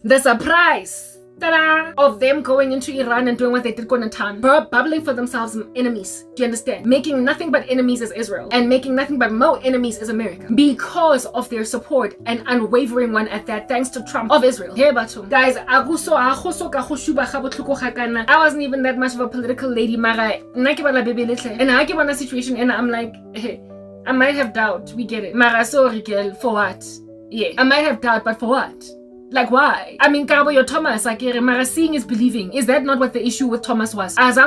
The surprise of them going into Iran and doing what they did going to town, bubbling for themselves enemies. Do you understand? Making nothing but enemies is Israel, and making nothing but more enemies is America, because of their support, and unwavering one at that, thanks to Trump of Israel. Hey, guys, I wasn't even that much of a political lady, mara and I give on a situation and I'm like, hey, I might have doubt, we get it, mara sorry girl, for what? Yeah, I might have doubt, but for what? Like, why? I mean, Karabo, you're Thomas. Like, mara seeing is believing. Is that not what the issue with Thomas was? So but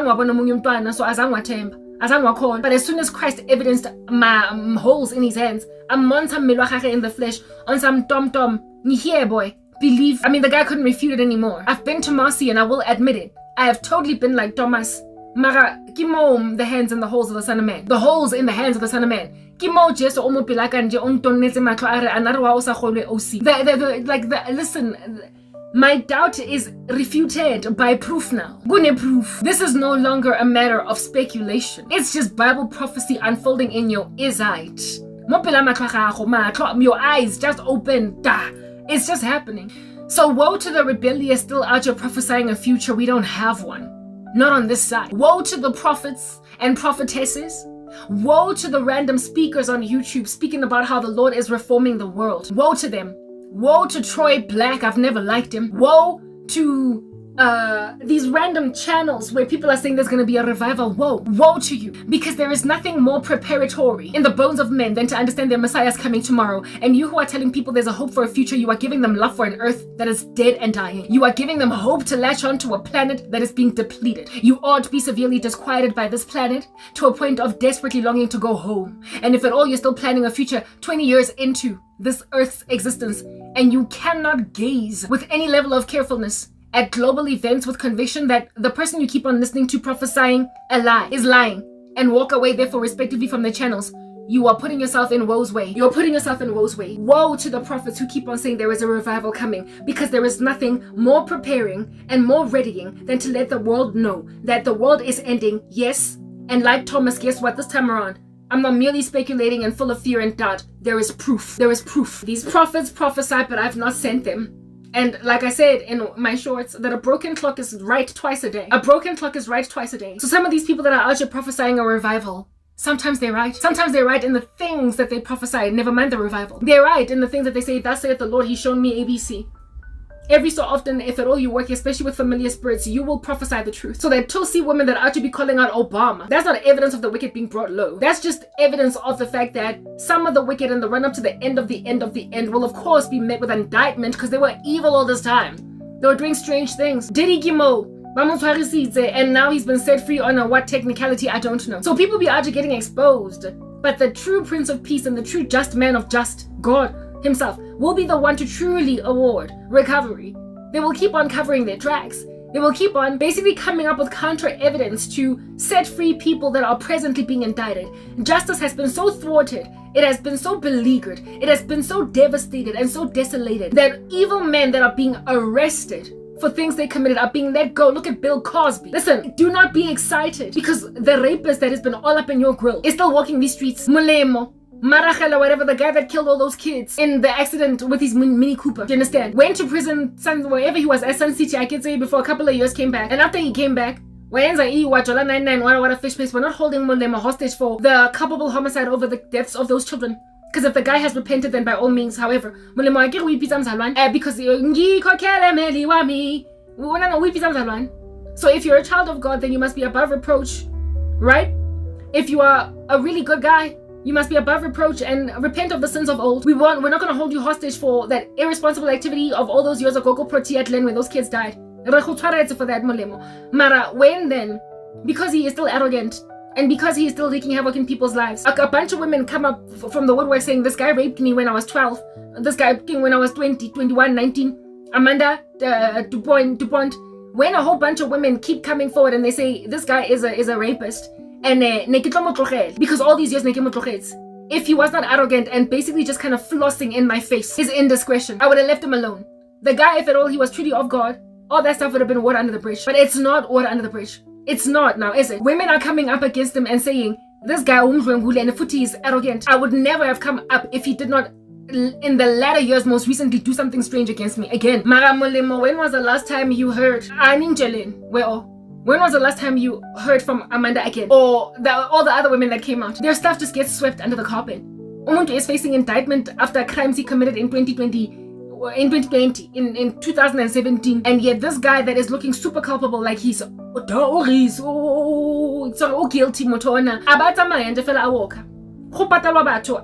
as soon as Christ evidenced my holes in his hands, I'm on some in the flesh, on some tom-tom, here boy, believe. I mean, the guy couldn't refute it anymore. I've been to Marcy and I will admit it. I have totally been like Thomas. Mara, kimo the hands and the holes of the Son of Man. The holes in the hands of the Son of Man. Kimo jeso omo pilaka nje ontonetse matlo are another wa osa kgolwe OC. Listen, my doubt is refuted by proof now. Gune proof. This is no longer a matter of speculation. It's just Bible prophecy unfolding in your eyesight. Your eyes just open. It's just happening. So woe to the rebellious still out here prophesying a future. We don't have one. Not on this side. Woe to the prophets and prophetesses. Woe to the random speakers on YouTube speaking about how the Lord is reforming the world. Woe to them. Woe to Troy Black. I've never liked him. Woe to these random channels where people are saying there's going to be a revival. Woe to you, because there is nothing more preparatory in the bones of men than to understand their Messiah is coming tomorrow. And you who are telling people there's a hope for a future, you are giving them love for an earth that is dead and dying. You are giving them hope to latch on to a planet that is being depleted. You ought to be severely disquieted by this planet to a point of desperately longing to go home. And if at all you're still planning a future 20 years into this earth's existence, and you cannot gaze with any level of carefulness at global events with conviction that the person you keep on listening to prophesying a lie is lying, and walk away therefore respectively from the channels, you are putting yourself in woe's way. You're putting yourself in woe's way. Woe to the prophets who keep on saying there is a revival coming, because there is nothing more preparing and more readying than to let the world know that the world is ending, yes, and like Thomas, guess what, this time around, I'm not merely speculating and full of fear and doubt. There is proof. There is proof. These prophets prophesy, but I've not sent them. And like I said in my shorts, that a broken clock is right twice a day. A broken clock is right twice a day. So some of these people that are out here prophesying a revival, sometimes they're right. Sometimes they're right in the things that they prophesy, never mind the revival. They're right in the things that they say, thus saith the Lord, he's shown me ABC. Every so often, if at all you work, especially with familiar spirits, you will prophesy the truth. So that Tulsi women that are to be calling out Obama, that's not evidence of the wicked being brought low. That's just evidence of the fact that some of the wicked in the run up to the end of the end of the end will of course be met with indictment, because they were evil all this time. They were doing strange things. Diddy Gimo, and now he's been set free on a what technicality, I don't know. So people be out here getting exposed. But the true Prince of Peace and the true just man of just, God himself, will be the one to truly award recovery. They will keep on covering their tracks. They will keep on basically coming up with counter evidence to set free people that are presently being indicted. Justice has been so thwarted, it has been so beleaguered, it has been so devastated and so desolated that evil men that are being arrested for things they committed are being let go. Look at Bill Cosby. Listen, do not be excited because the rapist that has been all up in your grill is still walking these streets. Mulemo, Marachela, whatever, the guy that killed all those kids in the accident with his Mini Cooper. Do you understand? Went to prison, wherever he was, at Sun City, I can say, before a couple of years, came back. And after he came back, what a fish place, we're not holding Mulema hostage for the culpable homicide over the deaths of those children. Because if the guy has repented, then by all means, however, because so if you're a child of God, then you must be above reproach, right? If you are a really good guy, you must be above reproach and repent of the sins of old. We're not going to hold you hostage for that irresponsible activity of all those years ago when those kids died. For that, Mara, when then, because he is still arrogant and because he is still wreaking havoc in people's lives, a bunch of women come up from the woodwork saying, this guy raped me when I was 12, this guy when I was 20, 21, 19, Amanda, DuPont. When a whole bunch of women keep coming forward and they say, this guy is a rapist, and because all these years if he was not arrogant and basically just kind of flossing in my face his indiscretion, I would have left him alone. The guy, if at all he was truly of God, all that stuff would have been water under the bridge. But it's not water under the bridge. It's not now, is it? Women are coming up against him and saying, this guy and if he is arrogant. I would never have come up if he did not in the latter years, most recently, do something strange against me again. Mara Molemo, when was the last time you heard Aninjelin? When was the last time you heard from Amanda again? Or all the other women that came out? Their stuff just gets swept under the carpet. Umuntu is facing indictment after crimes he committed in 2020, in 2017, and yet this guy that is looking super culpable, like he's so guilty, motona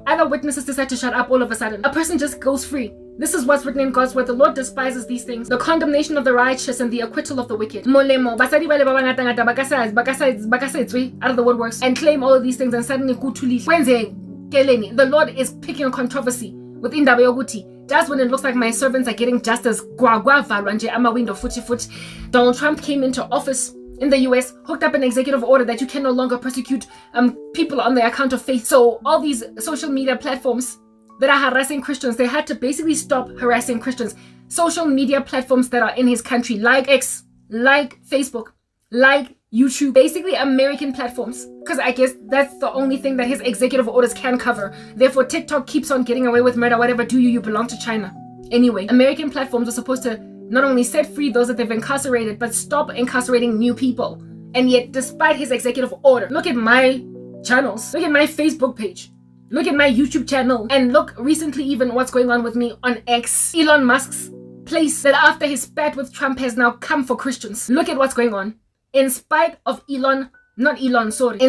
other witnesses decide to shut up all of a sudden. A person just goes free. This is what's written in God's word. The Lord despises these things. The condemnation of the righteous and the acquittal of the wicked. Molemo, basadi bale ba bangata out of the woodworks and claim all of these things, and suddenly the Lord is picking a controversy within Indaba yokuthi. That's when it looks like my servants are getting justice. Donald Trump came into office in the US, hooked up an executive order that you can no longer persecute people on the account of faith. So all these social media platforms that are harassing Christians, they had to basically stop harassing Christians. Social media platforms that are in his country, like X, like Facebook, like YouTube, basically American platforms, because I guess that's the only thing that his executive orders can cover. Therefore, TikTok keeps on getting away with murder. Whatever do you belong to China. Anyway, American platforms are supposed to not only set free those that they've incarcerated, but stop incarcerating new people. And yet, despite his executive order, look at my channels, look at my Facebook page, look at my YouTube channel, and look recently even what's going on with me on X. Elon Musk's place that after his spat with Trump has now come for Christians. Look at what's going on. In spite of in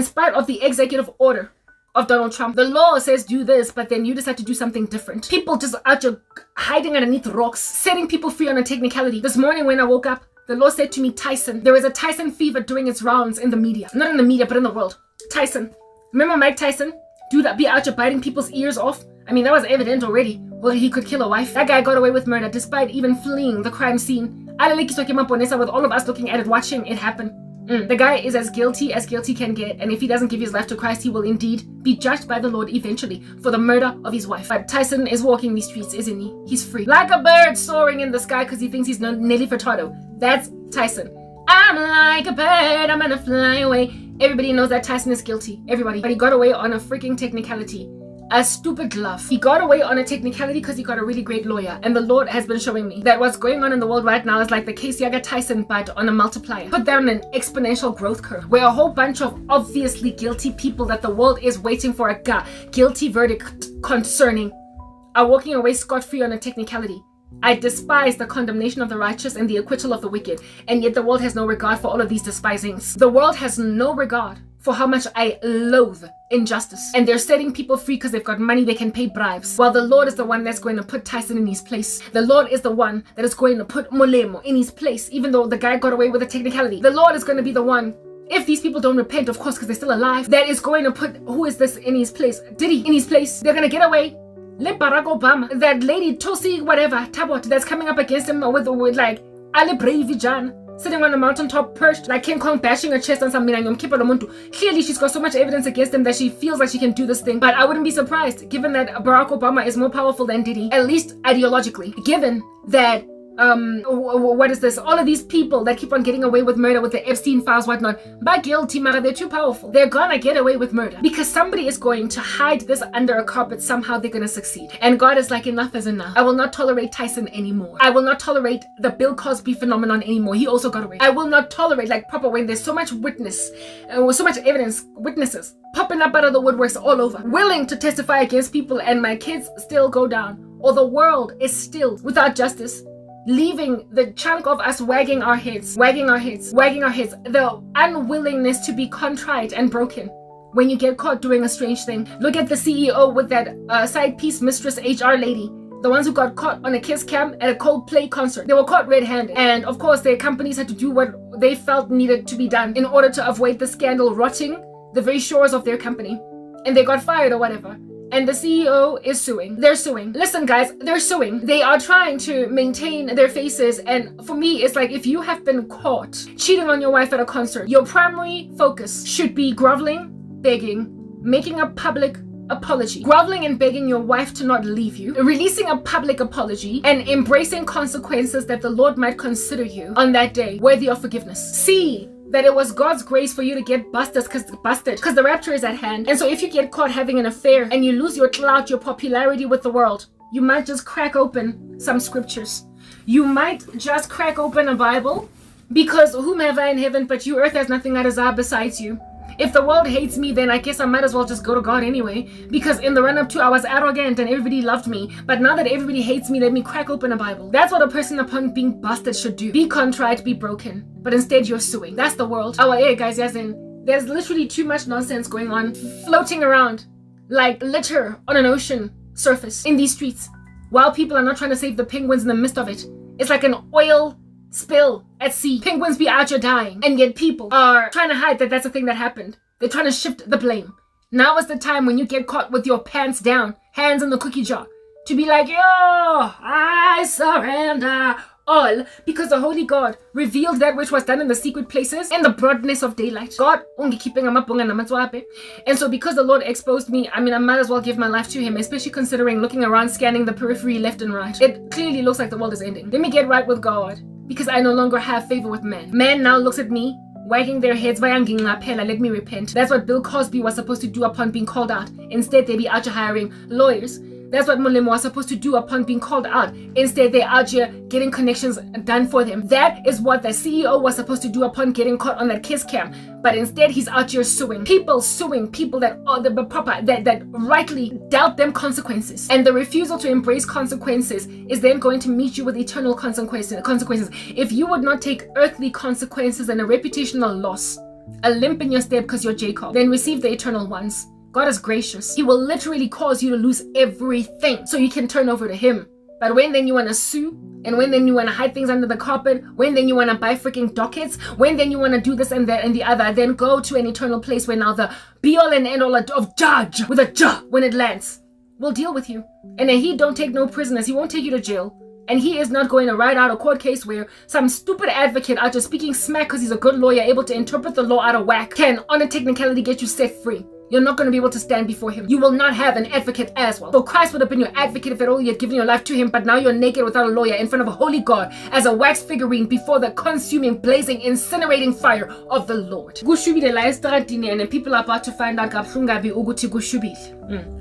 spite of the executive order of Donald Trump, the law says do this, but then you decide to do something different. People just out here hiding underneath rocks, setting people free on a technicality. This morning when I woke up, the law said to me, Tyson, there is a Tyson fever doing its rounds in the media. Not in the media, but in the world. Tyson. Remember Mike Tyson? Dude, be out here biting people's ears off. I mean, that was evident already. Well, he could kill a wife. That guy got away with murder despite even fleeing the crime scene. With all of us looking at it, watching it happen. The guy is as guilty can get, and if he doesn't give his life to Christ, he will indeed be judged by the Lord eventually for the murder of his wife. But Tyson is walking these streets, isn't he? He's free. Like a bird soaring in the sky because he thinks he's Nelly Furtado. That's Tyson. I'm like a bird, I'm gonna fly away. Everybody knows that Tyson is guilty. Everybody. But he got away on a freaking technicality. A stupid glove. He got away on a technicality because he got a really great lawyer. And the Lord has been showing me that what's going on in the world right now is like the Casey Tyson, but on a multiplier. Put that on an exponential growth curve, where a whole bunch of obviously guilty people that the world is waiting for a guilty verdict concerning are walking away scot-free on a technicality. I despise the condemnation of the righteous and the acquittal of the wicked, and yet the world has no regard for all of these despisings. The world has no regard for how much I loathe injustice. And they're setting people free because they've got money, they can pay bribes. While the Lord is the one that's going to put Tyson in his place. The Lord is the one that is going to put Molemo in his place, even though the guy got away with a technicality. The Lord is going to be the one, if these people don't repent, of course, because they're still alive, that is going to put, who is this in his place? Diddy in his place. They're going to get away. Let Barack Obama, that lady Tosi whatever, Tabot, that's coming up against him with like Ale Brave John, sitting on a mountaintop perched like King Kong bashing her chest on some millennium. Clearly she's got so much evidence against him that she feels like she can do this thing. But I wouldn't be surprised, given that Barack Obama is more powerful than Diddy, at least ideologically. Given that what is this? All of these people that keep on getting away with murder with the Epstein files, whatnot, by guilty, Mara, they're too powerful. They're gonna get away with murder because somebody is going to hide this under a carpet. Somehow they're gonna succeed. And God is like, enough is enough. I will not tolerate Tyson anymore. I will not tolerate the Bill Cosby phenomenon anymore. He also got away. I will not tolerate, like proper, when there's so much witness, so much evidence, witnesses popping up out of the woodworks all over, willing to testify against people, and my kids still go down, or the world is still without justice, leaving the chunk of us wagging our heads, the unwillingness to be contrite and broken when you get caught doing a strange thing. Look at the CEO with that side piece mistress HR lady, the ones who got caught on a kiss cam at a Coldplay concert. They were caught red-handed, and of course their companies had to do what they felt needed to be done in order to avoid the scandal rotting the very shores of their company, and they got fired or whatever. And the CEO is suing. They're suing. Listen, guys, they're suing. They are trying to maintain their faces. And for me, it's like, if you have been caught cheating on your wife at a concert, your primary focus should be groveling, begging, making a public apology, groveling and begging your wife to not leave you, releasing a public apology, and embracing consequences that the Lord might consider you on that day worthy of forgiveness. See that it was God's grace for you to get busted because the rapture is at hand. And so if you get caught having an affair and you lose your clout, your popularity with the world, you might just crack open some scriptures. You might just crack open a Bible, because whom have I in heaven but you? Earth has nothing I desire besides you. If the world hates me, then I guess I might as well just go to God anyway. Because in the run-up to, I was arrogant and everybody loved me. But now that everybody hates me, let me crack open a Bible. That's what a person upon being busted should do. Be contrite, be broken. But instead you're suing. That's the world. Our air, guys, as in, there's literally too much nonsense going on, floating around like litter on an ocean surface in these streets, while people are not trying to save the penguins in the midst of it. It's like an oil spill at sea. Penguins be out here dying, and yet people are trying to hide that that's a thing that happened. They're trying to shift the blame. Now is the time when you get caught with your pants down, hands in the cookie jar, to be like, yo, I surrender all, because the Holy God revealed that which was done in the secret places in the broadness of daylight. God only keeping and so because the Lord exposed me, I might as well give my life to him, especially considering looking around, scanning the periphery left and right. It clearly looks like the world is ending. Let me get right with God, because I no longer have favor with man. Man now looks at me, wagging their heads, let me repent. That's what Bill Cosby was supposed to do upon being called out. Instead, they be out here hiring lawyers. That's what Molemo was supposed to do upon being called out. Instead, they're out here getting connections done for them. That is what the CEO was supposed to do upon getting caught on that kiss cam. But instead, he's out here suing people that are the proper, that rightly dealt them consequences. And the refusal to embrace consequences is then going to meet you with eternal consequences. If you would not take earthly consequences and a reputational loss, a limp in your step because you're Jacob, then receive the eternal ones. God is gracious. He will literally cause you to lose everything so you can turn over to him. But when then you want to sue, and when then you want to hide things under the carpet, when then you want to buy freaking dockets, when then you want to do this and that and the other, then go to an eternal place where now the be-all and end-all of judge, with a j when it lands, will deal with you. And then he don't take no prisoners. He won't take you to jail. And he is not going to write out a court case where some stupid advocate out just speaking smack because he's a good lawyer, able to interpret the law out of whack, can on a technicality get you set free. You're not going to be able to stand before him. You will not have an advocate as well. So Christ would have been your advocate if at all you had given your life to him, but now you're naked without a lawyer in front of a holy God as a wax figurine before the consuming, blazing, incinerating fire of the Lord. Gushubile la estradini, and people are about to find out kabuhlungu ukuthi gushubile.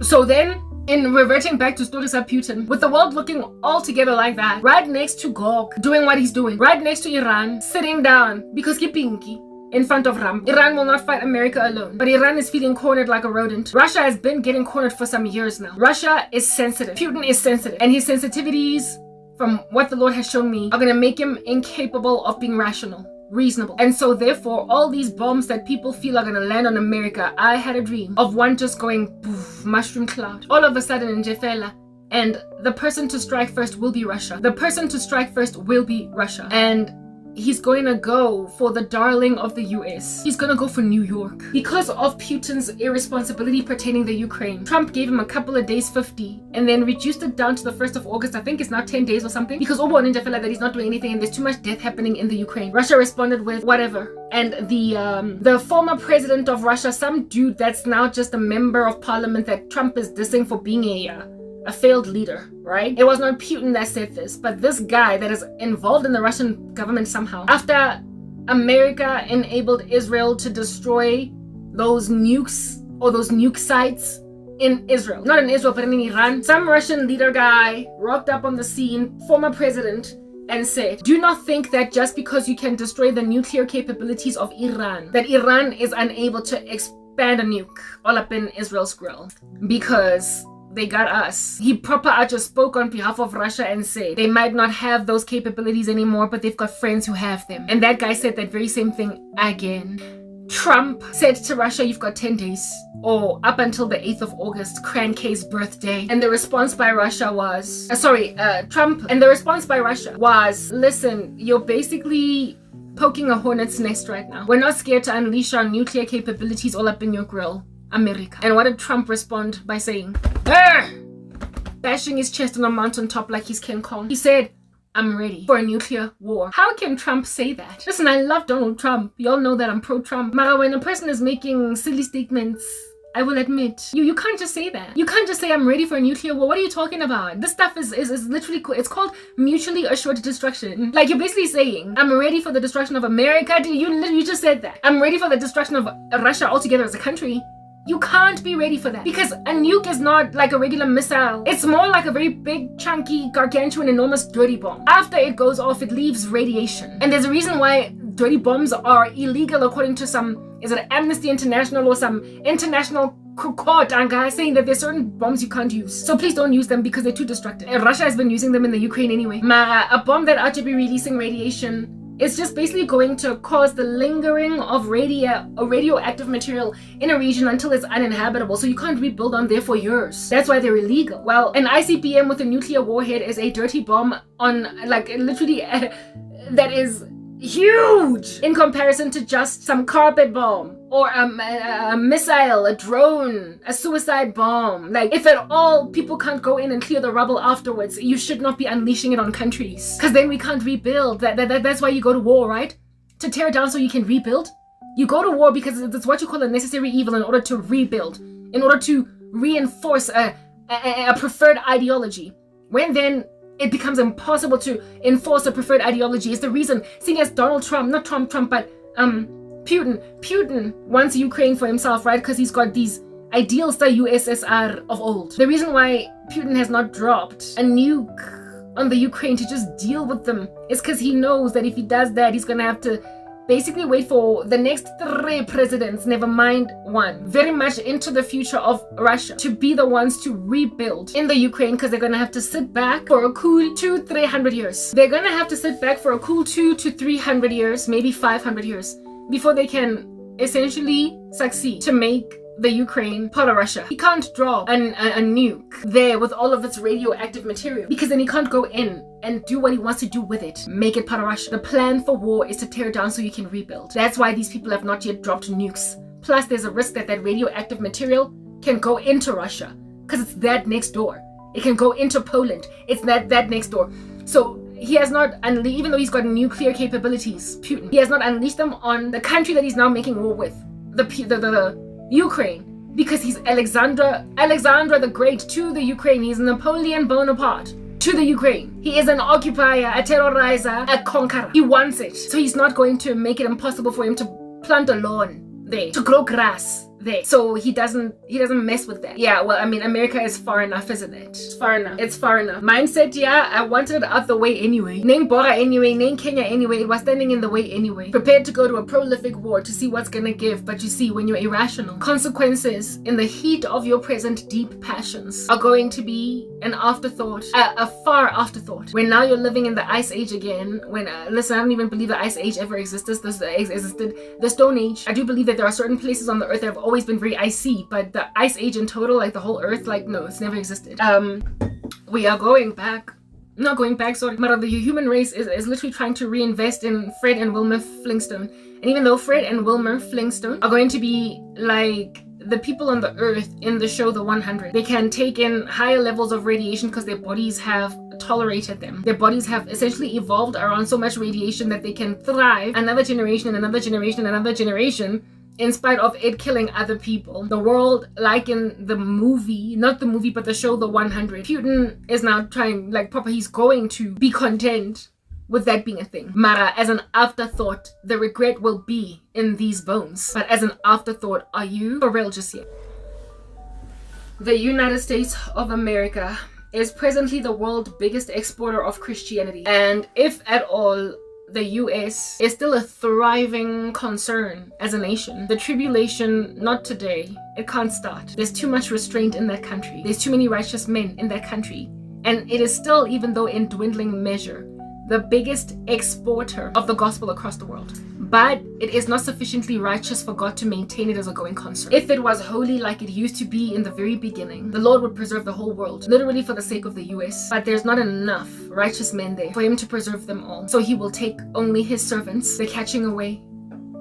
So then, in reverting back to stories of Putin, with the world looking all together like that, right next to Gog, doing what he's doing, right next to Iran, sitting down, because kipinki, in front of Ram. Iran will not fight America alone, but Iran is feeling cornered like a rodent. Russia has been getting cornered for some years now. Russia is sensitive. Putin is sensitive, and his sensitivities, from what the Lord has shown me, are going to make him incapable of being rational, reasonable. And so therefore, all these bombs that people feel are going to land on America, I had a dream of one just going poof, mushroom cloud all of a sudden in Jefela, and the person to strike first will be Russia. The person to strike first will be Russia, and he's going to go for the darling of the US. He's going to go for New York. Because of Putin's irresponsibility pertaining the Ukraine, Trump gave him a couple of days 50 and then reduced it down to the 1st of August. I think it's now 10 days or something, because Obo Ninja felt like that he's not doing anything and there's too much death happening in the Ukraine. Russia responded with whatever. And the former president of Russia, some dude that's now just a member of parliament that Trump is dissing for being a failed leader, right? It was not Putin that said this, but this guy that is involved in the Russian government somehow. After America enabled Israel to destroy those nukes or those nuke sites in Israel, not in Israel, but in Iran, some Russian leader guy rocked up on the scene, former president, and said, do not think that just because you can destroy the nuclear capabilities of Iran, that Iran is unable to expand a nuke all up in Israel's grill, because they got us. He proper just spoke on behalf of Russia and said they might not have those capabilities anymore, but they've got friends who have them. And that guy said that very same thing again. Trump said to Russia, you've got 10 days, or up until the 8th of August, Krankay's birthday. And the response by Russia was, Trump, and the response by Russia was, listen, you're basically poking a hornet's nest right now. We're not scared to unleash our nuclear capabilities all up in your grill, America. And what did Trump respond by saying? Bashing his chest on a mountaintop like he's King Kong. He said, I'm ready for a nuclear war. How can Trump say that? Listen, I love Donald Trump. Y'all know that I'm pro-Trump. But when a person is making silly statements, I will admit, you can't just say that. You can't just say I'm ready for a nuclear war. What are you talking about? This stuff is literally cool. It's called mutually assured destruction. Like, you're basically saying, I'm ready for the destruction of America. You just said that. I'm ready for the destruction of Russia altogether as a country. You can't be ready for that because a nuke is not like a regular missile. It's more like a very big, chunky, gargantuan, enormous dirty bomb. After it goes off, it leaves radiation. And there's a reason why dirty bombs are illegal according to some, is it Amnesty International or some international court, saying that there's certain bombs you can't use. So please don't use them because they're too destructive. And Russia has been using them in the Ukraine anyway. Mara, a bomb that ought to be releasing radiation is just basically going to cause the lingering of radioactive material in a region until it's uninhabitable. So you can't rebuild on there for years. That's why they're illegal. Well, an ICBM with a nuclear warhead is a dirty bomb on, like, literally that is huge in comparison to just some carpet bomb or a missile, a drone, a suicide bomb. Like, if at all people can't go in and clear the rubble afterwards, you should not be unleashing it on countries because then we can't rebuild. That's why you go to war, right? To tear down so you can rebuild. You go to war because it's what you call a necessary evil in order to rebuild, in order to reinforce a preferred ideology. When then it becomes impossible to enforce a preferred ideology is the reason, seeing as Donald Trump, not Trump, but Putin wants Ukraine for himself, right? Because he's got these ideals, the USSR of old. The reason why Putin has not dropped a nuke on the Ukraine to just deal with them is because he knows that if he does that, he's gonna have to basically wait for the next 3 presidents, never mind 1, very much into the future of Russia, to be the ones to rebuild in the Ukraine, because they're going to have to sit back for a cool 200-300 years. They're going to have to sit back for a cool 200-300 years, maybe 500 years, before they can essentially succeed to make the Ukraine part of Russia. He can't drop a nuke there with all of its radioactive material because then he can't go in and do what he wants to do with it, make it part of Russia. The plan for war is to tear down so you can rebuild. That's why these people have not yet dropped nukes. Plus, there's a risk that radioactive material can go into Russia because it's that next door. It can go into Poland. It's that next door. So he has not, even though he's got nuclear capabilities, Putin, he has not unleashed them on the country that he's now making war with, the Ukraine, because he's Alexander the Great to the Ukraine. He's Napoleon Bonaparte to the Ukraine. He is an occupier, a terrorizer, a conqueror. He wants it. So he's not going to make it impossible for him to plant a lawn there, to grow grass there. So he doesn't mess with that. Yeah, well, I mean, America is far enough, isn't it? It's far enough. Mindset, yeah, I wanted it out the way anyway. Name Bora anyway, name Kenya anyway. It was standing in the way anyway. Prepared to go to a prolific war to see what's gonna give. But you see, when you're irrational, consequences in the heat of your present deep passions are going to be an afterthought, a far afterthought. When now you're living in the Ice Age again, when, listen, I don't even believe the Ice Age ever existed. The Stone Age. I do believe that there are certain places on the earth that have always been very icy, but the Ice Age in total, like the whole earth, like, no, it's never existed. We are going back. Not going back, sorry. But the human race is literally trying to reinvest in Fred and Wilmer Flintstone. And even though Fred and Wilmer Flintstone are going to be like the people on the earth in the show The 100, they can take in higher levels of radiation because their bodies have tolerated them. Their bodies have essentially evolved around so much radiation that they can thrive another generation and another generation and another generation in spite of it killing other people. The world, like in the movie, not the movie, but the show The 100, Putin is now trying, like, he's going to be content with that being a thing. Mara, as an afterthought, the regret will be in these bones. But as an afterthought, are you for real just yet? The United States of America is presently the world's biggest exporter of Christianity. And if at all, the US is still a thriving concern as a nation. The tribulation, not today. It can't start. There's too much restraint in that country. There's too many righteous men in that country. And it is still, even though in dwindling measure, the biggest exporter of the gospel across the world. But it is not sufficiently righteous for God to maintain it as a going concern. If it was holy like it used to be in the very beginning, the Lord would preserve the whole world, literally for the sake of the US. But there's not enough righteous men there for him to preserve them all. So he will take only his servants, the catching away,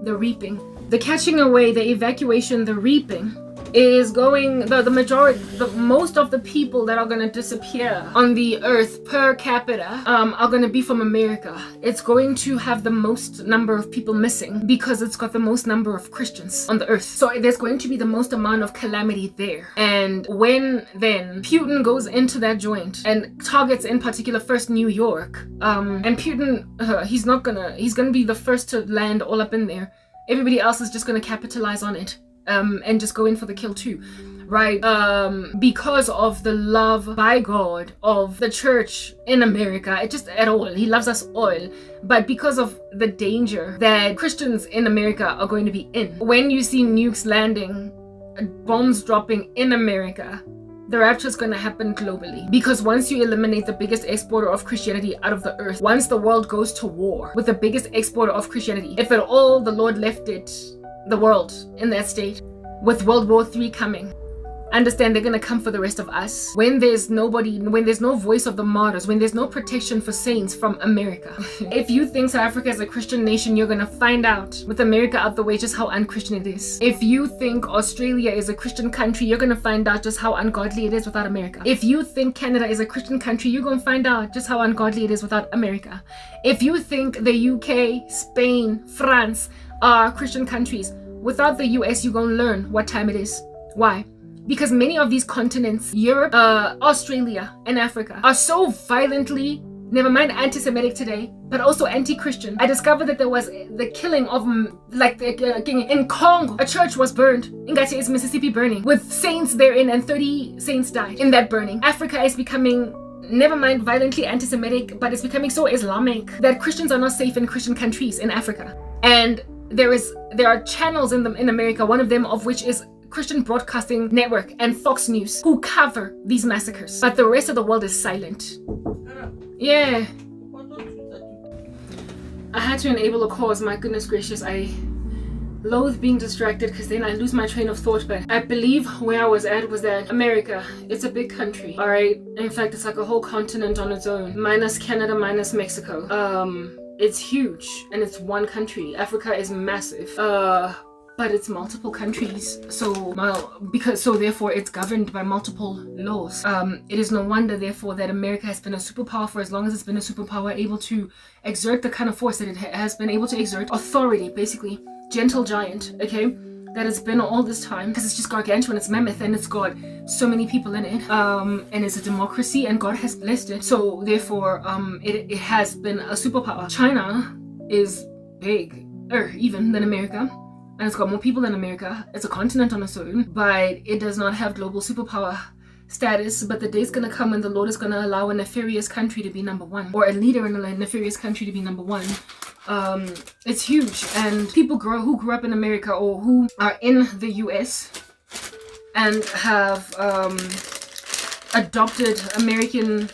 the reaping. The catching away, the evacuation, the reaping is going, the majority, most of the people that are going to disappear on the earth per capita are going to be from America. It's going to have the most number of people missing because it's got the most number of Christians on the earth. So there's going to be the most amount of calamity there. And when then Putin goes into that joint and targets in particular first New York, and Putin, he's gonna be the first to land all up in there. Everybody else is just gonna capitalize on it. and just go in for the kill too, right? Because of the love by God of the church in America, it just at all, he loves us all, but because of the danger that Christians in America are going to be in, when you see nukes landing, bombs dropping in America, the rapture is going to happen globally. Because once you eliminate the biggest exporter of Christianity out of the earth, once the world goes to war with the biggest exporter of Christianity, if at all the Lord left the world in that state, with World War III coming, understand they're going to come for the rest of us. When there's nobody, when there's no voice of the martyrs, when there's no protection for saints from America. If you think South Africa is a Christian nation, you're going to find out with America out the way just how unchristian it is. If you think Australia is a Christian country, you're going to find out just how ungodly it is without America. If you think Canada is a Christian country, you're going to find out just how ungodly it is without America. If you think the UK, Spain, France are Christian countries, without the US, you're going to learn what time it is. Why? Because many of these continents, Europe, Australia, and Africa, are so violently, never mind anti-Semitic today, but also anti-Christian. I discovered that there was the killing of, in Congo, a church was burned. In Ngati, Mississippi burning, with saints therein, and 30 saints died in that burning. Africa is becoming, never mind violently anti-Semitic, but it's becoming so Islamic that Christians are not safe in Christian countries in Africa. And there are channels in America, one of them of which is Christian Broadcasting Network and Fox News, who cover these massacres, but the rest of the world is silent. Yeah, I had to enable a cause. My goodness gracious, I loathe being distracted because then I lose my train of thought. But I believe where I was at was that America, it's a big country, all right? In fact, it's like a whole continent on its own, minus Canada, minus Mexico. It's huge, and it's one country. Africa is massive. But it's multiple countries, so therefore it's governed by multiple laws. It is no wonder therefore that America has been a superpower for as long as it's been a superpower, able to exert the kind of force that it has been able to exert, authority, basically, gentle giant, okay, that it's been all this time, because it's just gargantuan, it's mammoth, and it's got so many people in it, and it's a democracy, and God has blessed it, so therefore it has been a superpower. China is bigger even than America, and it's got more people than America. It's a continent on its own, but it does not have global superpower status. But the day's gonna come when the Lord is gonna allow a nefarious country to be number one, or a leader in a nefarious country to be number one. It's huge, and people who grew up in America or who are in the US and have adopted American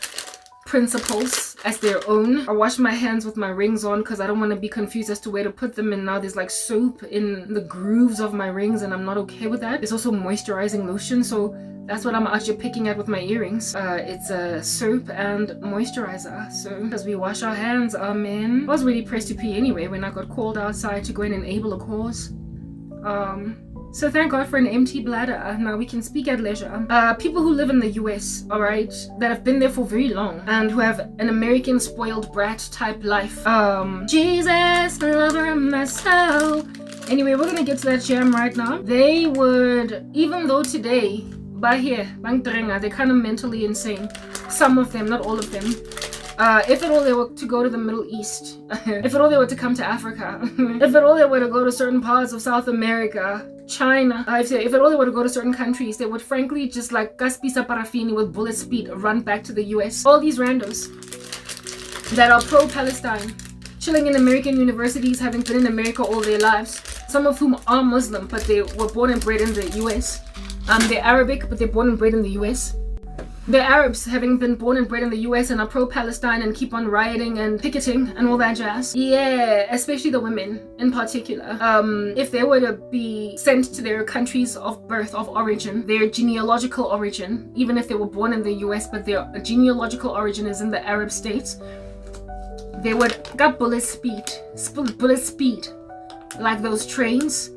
principles as their own. I wash my hands with my rings on because I don't want to be confused as to where to put them, and now there's like soap in the grooves of my rings, and I'm not okay with that. There's also moisturizing lotion, so that's what I'm actually picking at with my earrings. It's a soap and moisturizer, so as we wash our hands, amen. I was really pressed to pee anyway when I got called outside to go and enable a cause. So thank God for an empty bladder. Now we can speak at leisure. People who live in the US, alright, that have been there for very long and who have an American spoiled brat type life. Jesus, lover of my soul. Anyway, we're gonna get to that jam right now. They would, even though today, by here, they're kind of mentally insane. Some of them, not all of them. If at all they were to go to the Middle East, if at all they were to come to Africa, if at all they were to go to certain parts of South America, China, if at all they were to go to certain countries, they would frankly just like Gaspisa Parafini with bullet speed run back to the US. All these randos that are pro-Palestine, chilling in American universities, having been in America all their lives, some of whom are Muslim, but they were born and bred in the US. They're Arabic, but they're born and bred in the US. They're Arabs, having been born and bred in the US, and are pro-Palestine and keep on rioting and picketing and all that jazz. Yeah, especially the women in particular. If they were to be sent to their countries of birth, of origin, their genealogical origin, even if they were born in the US, but their genealogical origin is in the Arab states, they would got bullet speed, like those trains.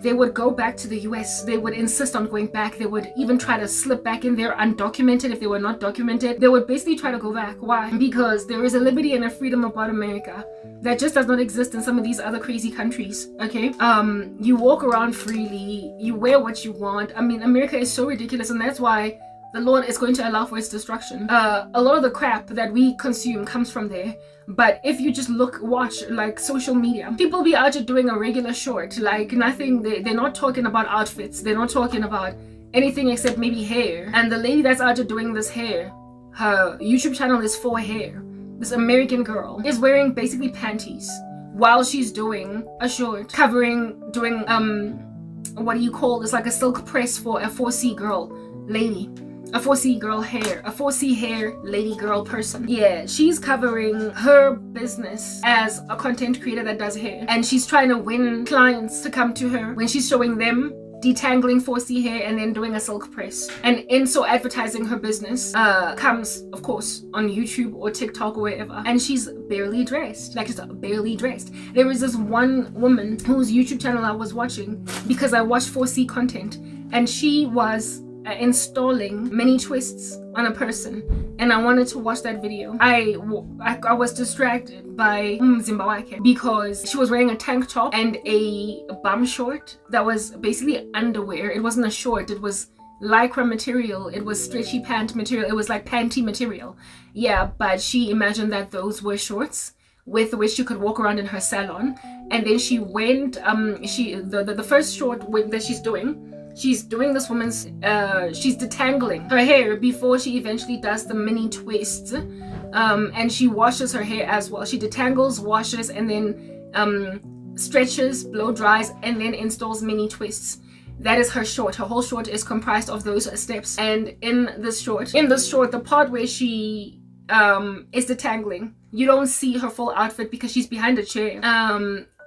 They would go back to the US. They would insist on going back. They would even try to slip back in there undocumented if they were not documented. They would basically try to go back. Why? Because there is a liberty and a freedom about America that just does not exist in some of these other crazy countries, okay? You walk around freely. You wear what you want. I mean, America is so ridiculous, and that's why the Lord is going to allow for its destruction. A lot of the crap that we consume comes from there. But if you just watch like social media, people be out just doing a regular short, like nothing. They're not talking about outfits. They're not talking about anything except maybe hair. And the lady that's out just doing this hair, her YouTube channel is for hair. This American girl is wearing basically panties while she's doing a short doing what do you call this, like a silk press for a 4C girl lady, a 4C girl hair, a 4C hair lady girl person. Yeah, she's covering her business as a content creator that does hair, and she's trying to win clients to come to her when she's showing them detangling 4C hair and then doing a silk press. And in so advertising her business comes of course on YouTube or TikTok or wherever, and she's barely dressed, like just barely dressed. There was this one woman whose YouTube channel I was watching because I watched 4C content, and she was installing mini twists on a person, and I wanted to watch that video. I was distracted by Zimbabwe because she was wearing a tank top and a bum short that was basically underwear. It wasn't a short, it was lycra material, it was stretchy pant material, it was like panty material. Yeah, but she imagined that those were shorts with which she could walk around in her salon. And then she went the first short that she's doing this woman's she's detangling her hair before she eventually does the mini twists, and she washes her hair as well. She detangles, washes, and then stretches, blow dries, and then installs mini twists. That is her short. Her whole short is comprised of those steps. And in this short, the part where she is detangling, you don't see her full outfit because she's behind a chair.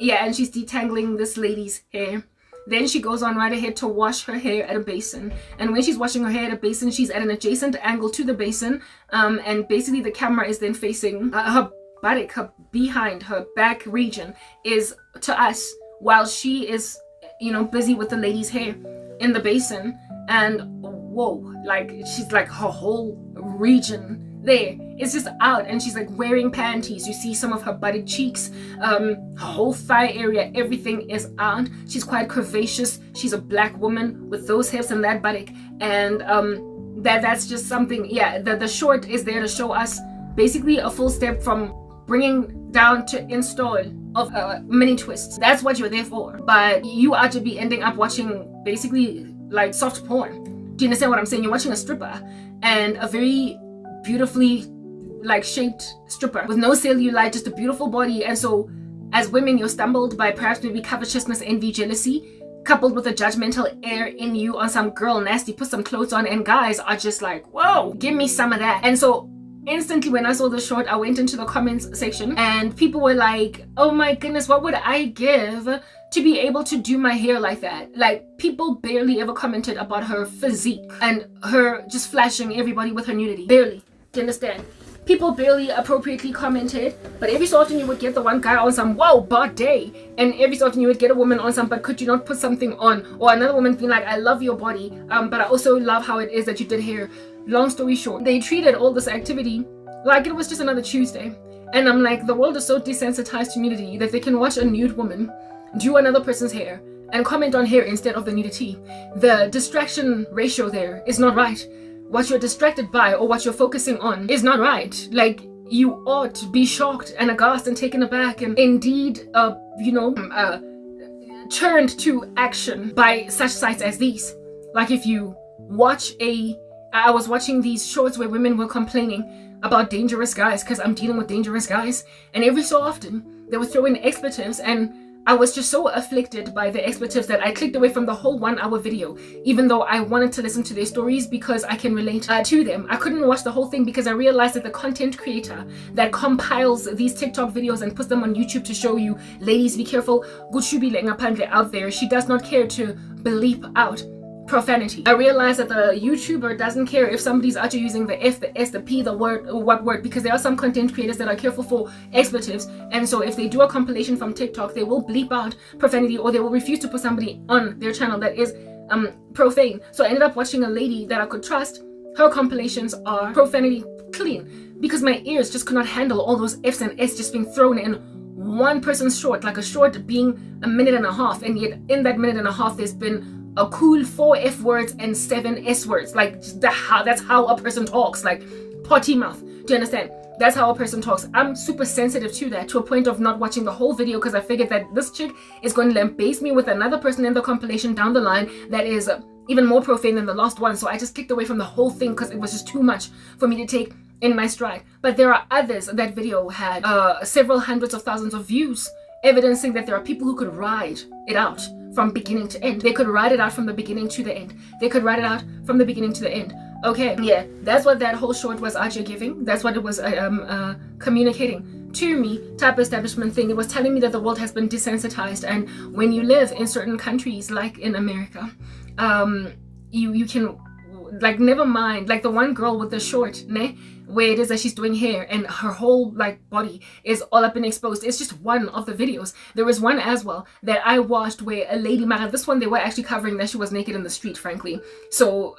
Yeah, and she's detangling this lady's hair. Then she goes on right ahead to wash her hair at a basin. And when she's washing her hair at a basin, she's at an adjacent angle to the basin. And basically the camera is then facing her buttock, her behind, her back region is to us while she is, busy with the lady's hair in the basin. And whoa, like she's like her whole region there it's just out, and she's like wearing panties. You see some of her butted cheeks, her whole thigh area, everything is out. She's quite curvaceous. She's a black woman with those hips and that buttock, and that's just something. Yeah, the short is there to show us basically a full step from bringing down to install of mini twists. That's what you're there for. But you are to be ending up watching basically like soft porn. Do you understand what I'm saying? You're watching a stripper, and a very beautifully like shaped stripper with no cellulite, just a beautiful body. And so as women, you're stumbled by perhaps maybe covetousness, envy, jealousy, coupled with a judgmental air in you on some girl nasty, put some clothes on, and guys are just like, whoa, give me some of that. And so instantly when I saw the short, I went into the comments section and people were like, oh my goodness, what would I give to be able to do my hair like that? Like, people barely ever commented about her physique and her just flashing everybody with her nudity. Barely. Do you understand? People barely appropriately commented, but every so often you would get the one guy on some, wow, body, and every so often you would get a woman on some, but could you not put something on? Or another woman being like, I love your body, but I also love how it is that you did hair. Long story short, they treated all this activity like it was just another Tuesday. And I'm like, the world is so desensitized to nudity that they can watch a nude woman do another person's hair and comment on hair instead of the nudity. The distraction ratio there is not right. What you're distracted by or what you're focusing on is not right. Like, you ought to be shocked and aghast and taken aback and indeed, turned to action by such sites as these. Like, if you watch I was watching these shorts where women were complaining about dangerous guys because I'm dealing with dangerous guys, and every so often they would throw in expletives, and I was just so afflicted by the expletives that I clicked away from the whole 1 hour video, even though I wanted to listen to their stories because I can relate to them. I couldn't watch the whole thing because I realized that the content creator that compiles these TikTok videos and puts them on YouTube to show you, ladies, be careful, out there, she does not care to bleep out profanity. I realized that the YouTuber doesn't care if somebody's actually using the F, the S, the P, the word, or what word, because there are some content creators that are careful for expletives, and so if they do a compilation from TikTok, they will bleep out profanity, or they will refuse to put somebody on their channel that is profane. So I ended up watching a lady that I could trust. Her compilations are profanity clean, because my ears just could not handle all those F's and S just being thrown in one person's short, like a short being a minute and a half, and yet in that minute and a half there's been a cool 4 F words and 7 S words. Like that's how a person talks, like potty mouth. Do you understand? That's how a person talks. I'm super sensitive to that, to a point of not watching the whole video, because I figured that this chick is going to base me with another person in the compilation down the line that is even more profane than the last one. So I just clicked away from the whole thing because it was just too much for me to take in my stride. But there are others. That video had several hundreds of thousands of views, evidencing that there are people who could ride it out from beginning to end. They could write it out from the beginning to the end. They could write it out from the beginning to the end. Okay, yeah, that's what that whole short was out here giving. That's what it was communicating to me, type establishment thing. It was telling me that the world has been desensitized, and when you live in certain countries like in America, you can, like, never mind, like the one girl with the short, where it is that she's doing hair and her whole like body is all up and exposed. It's just one of the videos. There was one as well that I watched where a lady, this one they were actually covering that she was naked in the street, frankly. So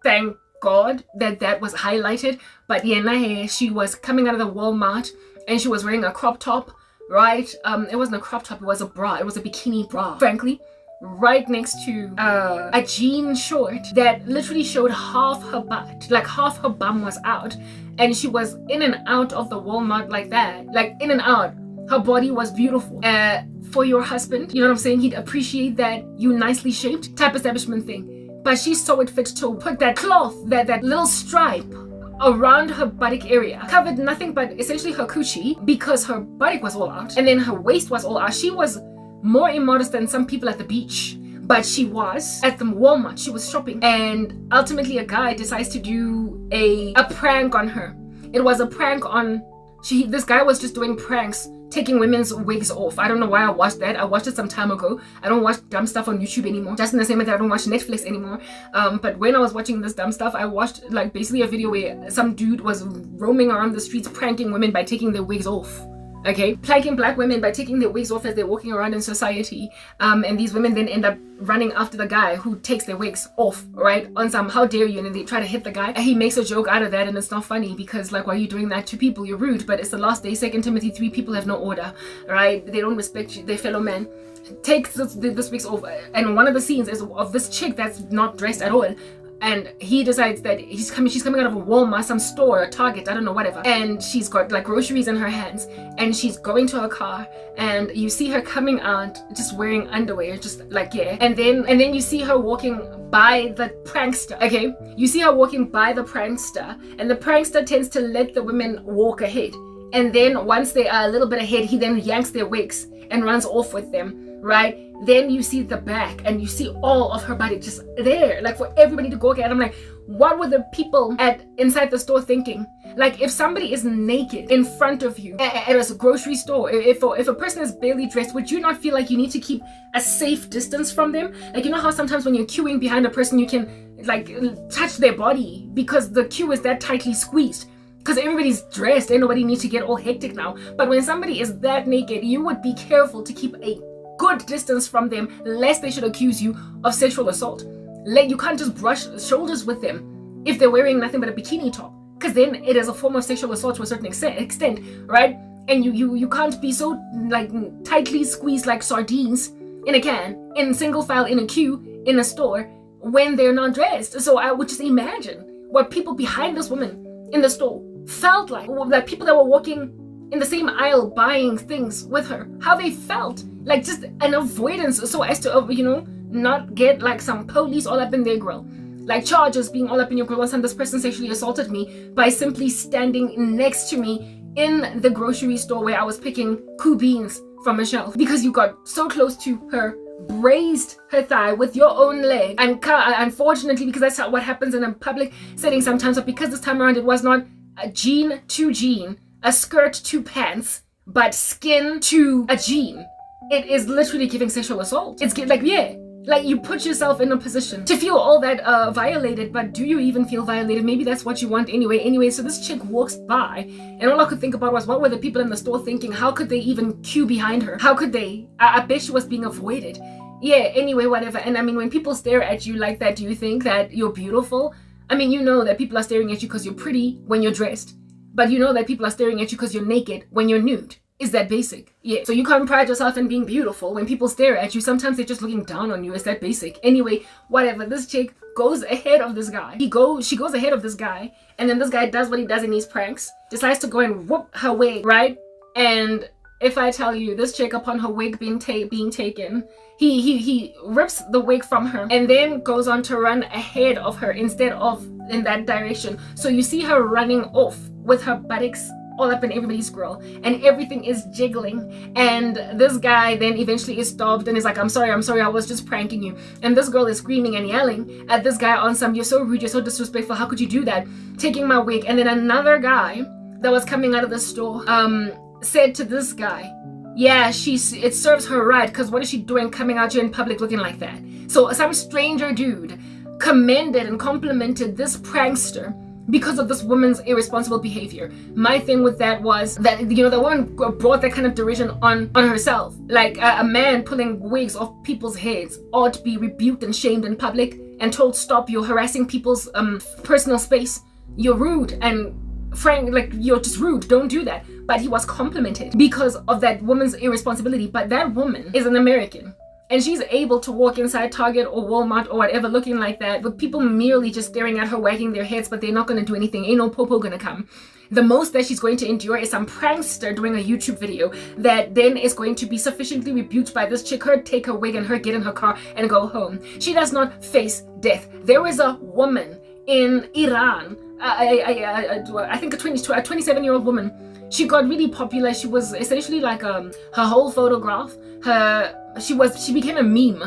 thank God that was highlighted. But yeah, she was coming out of the Walmart and she was wearing a crop top, right? It wasn't a crop top, it was a bra. It was a bikini bra, frankly, right next to a jean short that literally showed half her butt, like half her bum was out, and she was in and out of the Walmart like that, like in and out. Her body was beautiful. For your husband, you know what I'm saying, he'd appreciate that you nicely shaped, type establishment thing. But she saw it fit to put that cloth, that little stripe around her buttock area, covered nothing but essentially her coochie, because her buttock was all out and then her waist was all out. She was more immodest than some people at the beach, but she was at the Walmart. She was shopping, and ultimately a guy decides to do a prank on her. It was a prank on, this guy was just doing pranks, taking women's wigs off. I don't know why I watched that. I watched it some time ago. I don't watch dumb stuff on YouTube anymore, just in the same way that I don't watch Netflix anymore. But when I was watching this dumb stuff, I watched like basically a video where some dude was roaming around the streets pranking women by taking their wigs off. Okay, pranking black women by taking their wigs off as they're walking around in society, and these women then end up running after the guy who takes their wigs off, right, on some how dare you, and then they try to hit the guy. He makes a joke out of that, and it's not funny because, like, why are you doing that to people? You're rude. But it's the last day. 2 Timothy 3, people have no order, right? They don't respect their fellow man. Takes this wigs off, and one of the scenes is of this chick that's not dressed at all. And he decides that she's coming out of a Walmart, some store, a Target, I don't know, whatever. And she's got like groceries in her hands, and she's going to her car, and you see her coming out just wearing underwear, just like, yeah. And then you see her walking by the prankster, okay? You see her walking by the prankster, and the prankster tends to let the women walk ahead. And then once they are a little bit ahead, he then yanks their wigs and runs off with them, right? Then you see the back, and you see all of her body just there, like for everybody to go at. I'm like, what were the people inside the store thinking? Like, if somebody is naked in front of you at a grocery store, if a person is barely dressed, would you not feel like you need to keep a safe distance from them? Like, you know how sometimes when you're queuing behind a person, you can like touch their body because the queue is that tightly squeezed. Because everybody's dressed and nobody needs to get all hectic now. But when somebody is that naked, you would be careful to keep a good distance from them, lest they should accuse you of sexual assault. You can't just brush shoulders with them if they're wearing nothing but a bikini top, because then it is a form of sexual assault to a certain extent, right? And you can't be so like tightly squeezed like sardines in a can, in single file, in a queue, in a store, when they're not dressed. So I would just imagine what people behind this woman in the store felt like people that were walking in the same aisle buying things with her, how they felt, like just an avoidance so as to not get like some police all up in their grill, like charges being all up in your grill. One time this person sexually assaulted me by simply standing next to me in the grocery store where I was picking cool beans from a shelf, because you got so close to her, grazed her thigh with your own leg. And unfortunately, because that's what happens in a public setting sometimes, but because this time around it was not a jean to jean, a skirt to pants, but skin to a jean, it is literally giving sexual assault. It's like, yeah, like you put yourself in a position to feel all that violated, but do you even feel violated? Maybe that's what you want anyway. So this chick walks by, and all I could think about was, what were the people in the store thinking? How could they even queue behind her? How could they? I bet she was being avoided. Yeah, anyway, whatever. And I mean, when people stare at you like that, do you think that you're beautiful? I mean, you know that people are staring at you because you're pretty when you're dressed, but you know that people are staring at you because you're naked when you're nude. Is that basic? Yeah. So you can't pride yourself in being beautiful. When people stare at you, sometimes they're just looking down on you. Is that basic? Anyway, whatever. This chick goes ahead of this guy. She goes ahead of this guy, and then this guy does what he does in these pranks. Decides to go and whoop her wig, right? And if I tell you, this chick, upon her wig being taken, he rips the wig from her and then goes on to run ahead of her instead of in that direction. So you see her running off with her buttocks all up in everybody's grill, and everything is jiggling, and this guy then eventually is stopped and is like, I'm sorry, I was just pranking you. And this girl is screaming and yelling at this guy on some, you're so rude, you're so disrespectful, how could you do that, taking my wig. And then another guy that was coming out of the store said to this guy, yeah, it serves her right, because what is she doing coming out here in public looking like that? So some stranger dude commended and complimented this prankster because of this woman's irresponsible behavior. My thing with that was that, you know, the woman brought that kind of derision on herself. Like a man pulling wigs off people's heads ought to be rebuked and shamed in public and told, stop, you're harassing people's personal space. You're rude and frank, like you're just rude, don't do that. But he was complimented because of that woman's irresponsibility. But that woman is an American, and she's able to walk inside Target or Walmart or whatever looking like that with people merely just staring at her, wagging their heads, but they're not going to do anything. Ain't no popo gonna come. The most that she's going to endure is some prankster doing a YouTube video that then is going to be sufficiently rebuked by this chick, her take her wig and her get in her car and go home. She does not face death. There is a woman in Iran, I think a 27-year-old woman. She got really popular. She was essentially like her whole photograph, she became a meme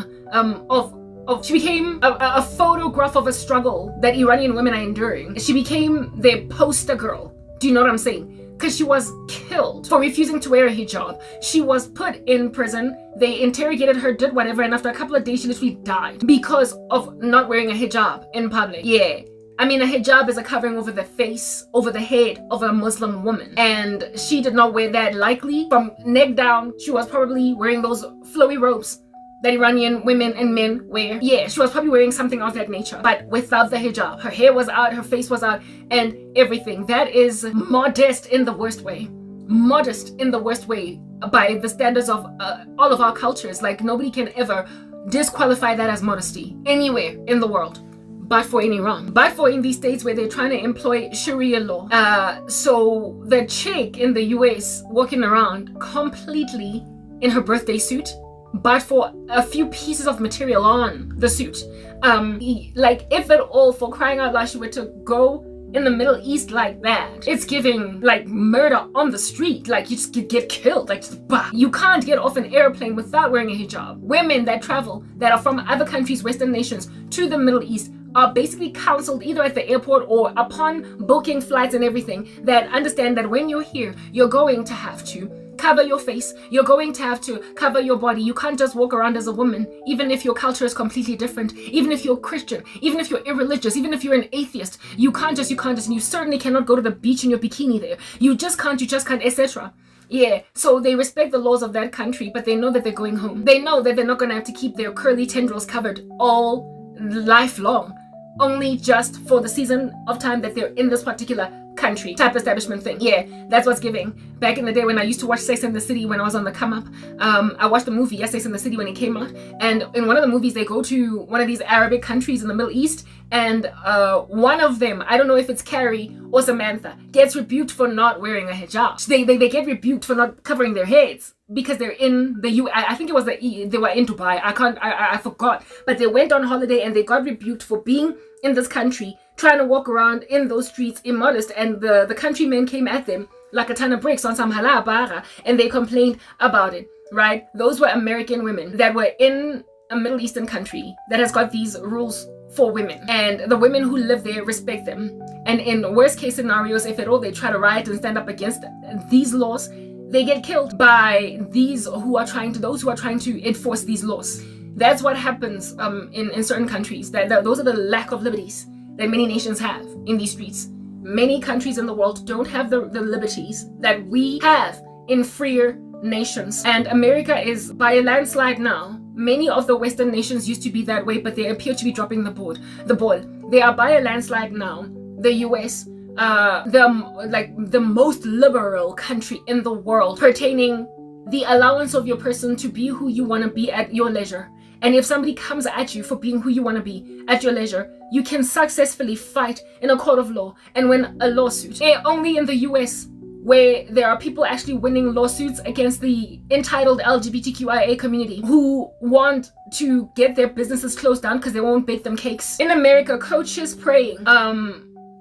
she became a photograph of a struggle that Iranian women are enduring. She became their poster girl. Do you know what I'm saying? Because she was killed for refusing to wear a hijab. She was put in prison. They interrogated her, did whatever, and after a couple of days she literally died because of not wearing a hijab in public. Yeah. I mean, a hijab is a covering over the face, over the head of a Muslim woman. And she did not wear that. Likely from neck down, she was probably wearing those flowy robes that Iranian women and men wear. Yeah, she was probably wearing something of that nature, but without the hijab. Her hair was out, her face was out, and everything. That is modest in the worst way. Modest in the worst way by the standards of all of our cultures. Like, nobody can ever disqualify that as modesty anywhere in the world. But for in Iran, but for in these states where they're trying to employ Sharia law. So the chick in the US walking around completely in her birthday suit, but for a few pieces of material on the suit. Like, if at all, for crying out loud, she were to go in the Middle East like that, it's giving like murder on the street. Like, you just get killed. Like, just, bah. You can't get off an airplane without wearing a hijab. Women that travel, that are from other countries, Western nations, to the Middle East, are basically counseled either at the airport or upon booking flights and everything, that understand that when you're here, you're going to have to cover your face, you're going to have to cover your body. You can't just walk around as a woman, even if your culture is completely different, even if you're Christian, even if you're irreligious, even if you're an atheist. You can't just, and you certainly cannot go to the beach in your bikini there. You just can't, etc. Yeah, so they respect the laws of that country, but they know that they're going home. They know that they're not going to have to keep their curly tendrils covered all lifelong, only just for the season of time that they're in this particular country type establishment thing. Yeah, that's what's giving. Back in the day when I used to watch Sex and the City when I was on the come up, I watched the movie Sex and the City when it came out, and in one of the movies they go to one of these Arabic countries in the Middle East, and one of them, I don't know if it's Carrie or Samantha, gets rebuked for not wearing a hijab. They get rebuked for not covering their heads because they're in the I think it was they were in Dubai. I forgot, but they went on holiday and they got rebuked for being in this country, trying to walk around in those streets immodest, and the countrymen came at them like a ton of bricks on some halal bara, and they complained about it, right? Those were American women that were in a Middle Eastern country that has got these rules for women, and the women who live there respect them. And in worst case scenarios, if at all they try to riot and stand up against these laws, they get killed by those who are trying to enforce these laws. That's what happens in certain countries. Those are the lack of liberties that many nations have in these streets. Many countries in the world don't have the liberties that we have in freer nations. And America is by a landslide now. Many of the Western nations used to be that way, but they appear to be dropping the ball. They are by a landslide now. The US, the most liberal country in the world pertaining the allowance of your person to be who you want to be at your leisure. And if somebody comes at you for being who you want to be at your leisure, you can successfully fight in a court of law and win a lawsuit. Only in the US, where there are people actually winning lawsuits against the entitled LGBTQIA community who want to get their businesses closed down because they won't bake them cakes. In America, coaches praying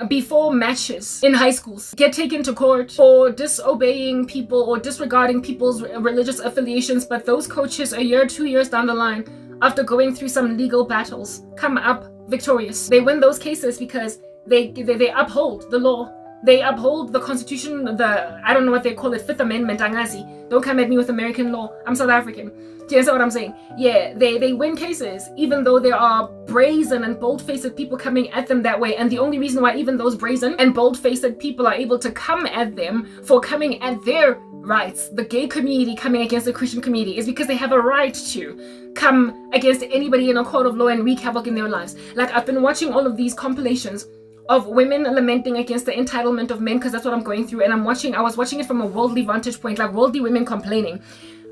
before matches in high schools get taken to court for disobeying people or disregarding people's religious affiliations, but those coaches a year, 2 years down the line, after going through some legal battles, come up victorious. They win those cases because they uphold the law. They uphold the Constitution, I don't know what they call it, Fifth Amendment, Angazi. Don't come at me with American law. I'm South African. Do you understand what I'm saying? Yeah, they win cases, even though there are brazen and bold-faced people coming at them that way. And the only reason why even those brazen and bold-faced people are able to come at them for coming at their rights, the gay community coming against the Christian community, is because they have a right to come against anybody in a court of law and wreak havoc in their lives. Like, I've been watching all of these compilations of women lamenting against the entitlement of men, because that's what I'm going through, and I was watching it from a worldly vantage point, like worldly women complaining.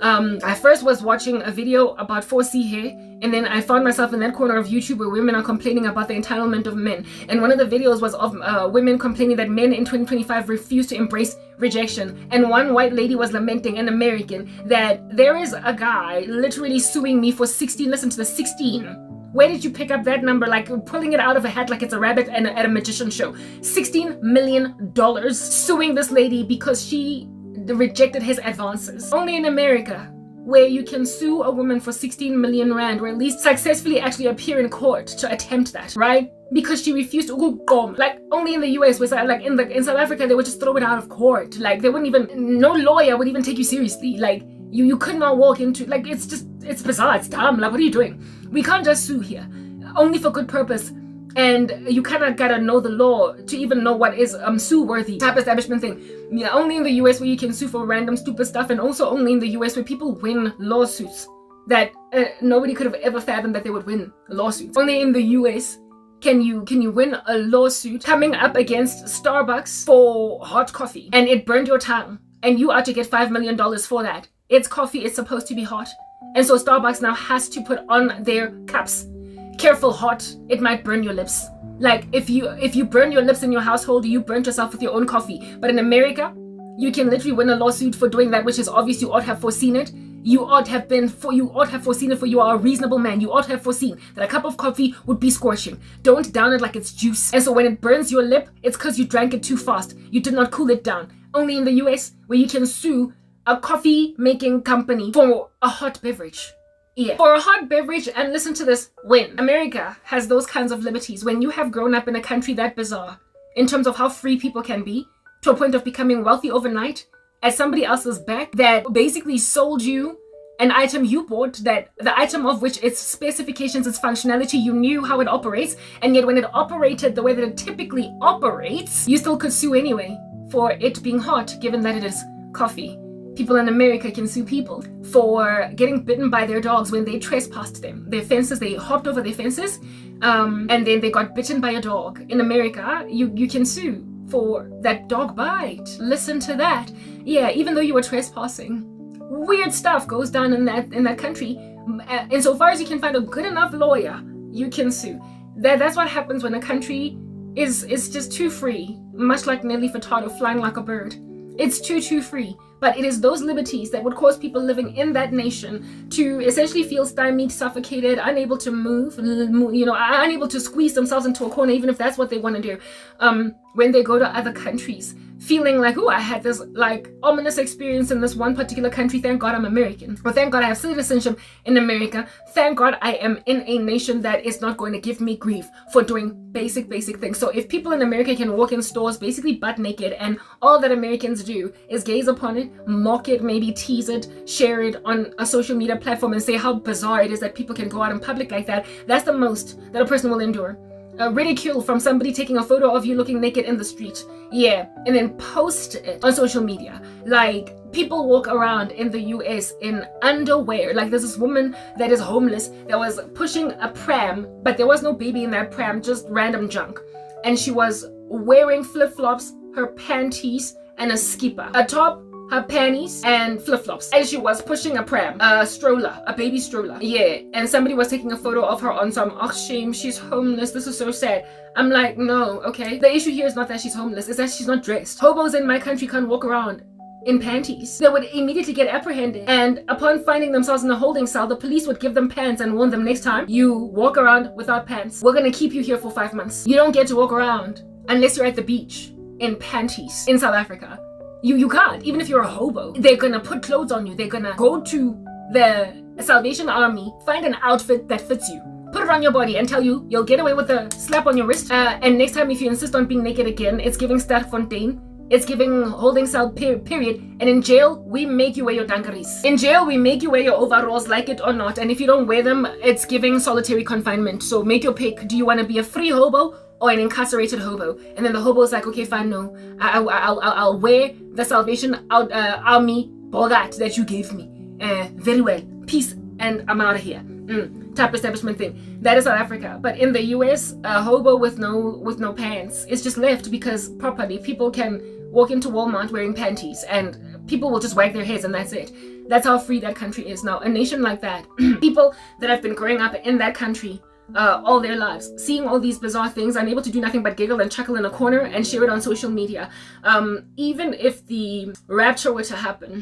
I first was watching a video about 4C hair, and then I found myself in that corner of YouTube where women are complaining about the entitlement of men. And one of the videos was of women complaining that men in 2025 refuse to embrace rejection. And one white lady was lamenting, an American, that there is a guy literally suing me for 16, listen to the 16. Where did you pick up that number? Like pulling it out of a hat like it's a rabbit at a magician show. $16 million suing this lady because she rejected his advances. Only in America, where you can sue a woman for 16 million rand, or at least successfully actually appear in court to attempt that, right? Because she refused to go. Like only in the US, where like in South Africa, they would just throw it out of court. Like they wouldn't even, no lawyer would even take you seriously. Like you could not walk into, like it's bizarre, it's dumb. Like what are you doing? We can't just sue here, only for good purpose. And you kind of gotta know the law to even know what is sue-worthy type establishment thing. Yeah, only in the US where you can sue for random stupid stuff, and also only in the US where people win lawsuits that nobody could have ever fathomed that they would win lawsuits. Only in the US can you win a lawsuit coming up against Starbucks for hot coffee, and it burned your tongue, and you are to get $5 million for that. It's coffee, it's supposed to be hot, and so Starbucks now has to put on their cups, careful hot, it might burn your lips. Like if you burn your lips in your household, you burnt yourself with your own coffee. But in America, you can literally win a lawsuit for doing that, which is obvious. You ought to have foreseen it. You ought to have foreseen it, for you are a reasonable man. You ought to have foreseen that a cup of coffee would be scorching. Don't down it like it's juice. And so when it burns your lip, it's because you drank it too fast. You did not cool it down. Only in the US, where you can sue a coffee making company for a hot beverage. Yeah, for a hot beverage. And listen to this, when America has those kinds of liberties, when you have grown up in a country that bizarre in terms of how free people can be, to a point of becoming wealthy overnight at somebody else's back, that basically sold you an item you bought, that the item of which its specifications, its functionality, you knew how it operates, and yet when it operated the way that it typically operates, you still could sue anyway for it being hot, given that it is coffee. People in America can sue people for getting bitten by their dogs when they trespassed them. Their fences, they hopped over their fences, and then they got bitten by a dog. In America, you can sue for that dog bite. Listen to that. Yeah, even though you were trespassing. Weird stuff goes down in that country. Insofar as you can find a good enough lawyer, you can sue. That's what happens when a country is just too free, much like Nelly Furtado flying like a bird. It's too free. But it is those liberties that would cause people living in that nation to essentially feel stymied, suffocated, unable to move, unable to squeeze themselves into a corner, even if that's what they want to do. When they go to other countries, feeling like, oh, I had this like ominous experience in this one particular country. Thank God I'm American. Or thank God I have citizenship in America. Thank God I am in a nation that is not going to give me grief for doing basic things. So if people in America can walk in stores basically butt naked, and all that Americans do is gaze upon it, mock it, maybe tease it, share it on a social media platform, and say how bizarre it is that people can go out in public like that, that's the most that a person will endure. Ridicule from somebody taking a photo of you looking naked in the street, yeah, and then post it on social media. Like, people walk around in the US in underwear. Like, there's this woman that is homeless that was pushing a pram, but there was no baby in that pram, just random junk. And she was wearing flip-flops, her panties, and a skipper. A top, her panties, and flip-flops. And she was pushing a pram, a stroller, a baby stroller. Yeah, and somebody was taking a photo of her on some, oh shame, she's homeless, this is so sad. I'm like, no, okay. The issue here is not that she's homeless, it's that she's not dressed. Hobos in my country can't walk around in panties. They would immediately get apprehended, and upon finding themselves in a holding cell, the police would give them pants and warn them, next time you walk around without pants, we're gonna keep you here for 5 months. You don't get to walk around unless you're at the beach in panties in South Africa. You can't, even if you're a hobo. They're gonna put clothes on you. They're gonna go to the Salvation Army, find an outfit that fits you, put it on your body, and tell you you'll get away with a slap on your wrist. And next time, if you insist on being naked again, it's giving Sterkfontein. It's giving holding cell period. And in jail, we make you wear your dungarees. In jail, we make you wear your overalls, like it or not. And if you don't wear them, it's giving solitary confinement. So make your pick. Do you want to be a free hobo or an incarcerated hobo? And then the hobo's like, okay, fine, no, I'll wear the Salvation Army bogat that you gave me. Very well, peace, and I'm out of here. Type establishment thing. That is South Africa. But in the US, a hobo with no pants is just left, because properly people can walk into Walmart wearing panties and people will just wag their heads and that's it. That's how free that country is. Now, a nation like that, people that have been growing up in that country all their lives, seeing all these bizarre things, unable to do nothing but giggle and chuckle in a corner and share it on social media. Even if the rapture were to happen,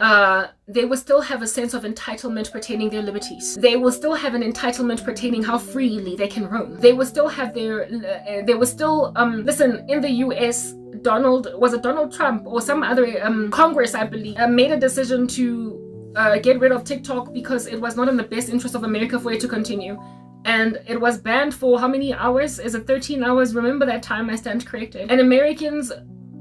they will still have a sense of entitlement pertaining their liberties. They will still have an entitlement pertaining how freely they can roam. They will still have their, listen, in the US, Donald Trump or some other Congress, I believe, made a decision to get rid of TikTok because it was not in the best interest of America for it to continue. And it was banned for how many hours? Is it 13 hours? Remember that time, I stand corrected. And Americans,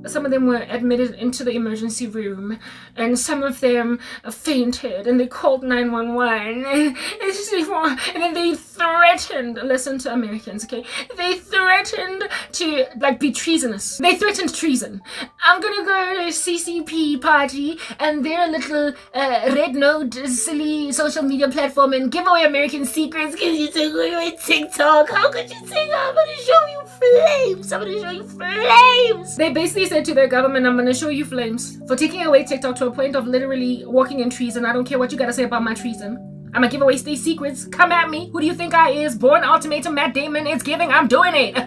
some of them were admitted into the emergency room, and some of them fainted, and they called 911, and then they threatened, listen to Americans, okay? They threatened to, be treasonous. They threatened treason. I'm gonna go to a CCP party and their little red node silly social media platform and give away American secrets because you took away TikTok. How could you say that? I'm gonna show you flames. I'm gonna show you flames. They basically said to their government, I'm gonna show you flames for taking away TikTok to a point of literally walking in treason. I don't care what you gotta say about my treason. I'm gonna give away state secrets. Come at me. Who do you think I is? Born Ultimatum Matt Damon. It's giving. I'm doing it. Come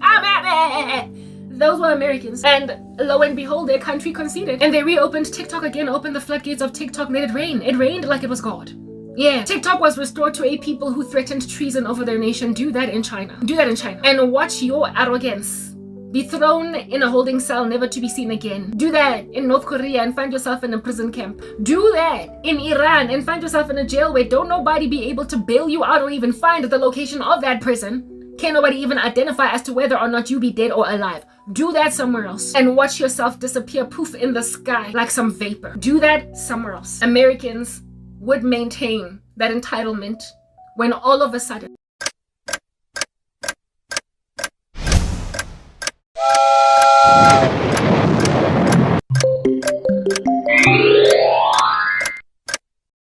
at me. Those were Americans. And lo and behold, their country conceded. And they reopened TikTok again, opened the floodgates of TikTok, let it rain. It rained like it was God. Yeah, TikTok was restored to a people who threatened treason over their nation. Do that in China. Do that in China. And watch your arrogance be thrown in a holding cell, never to be seen again. Do that in North Korea and find yourself in a prison camp. Do that in Iran and find yourself in a jail where don't nobody be able to bail you out or even find the location of that prison. Can't nobody even identify as to whether or not you be dead or alive. Do that somewhere else and watch yourself disappear poof in the sky like some vapor. Do that somewhere else. Americans would maintain that entitlement when all of a sudden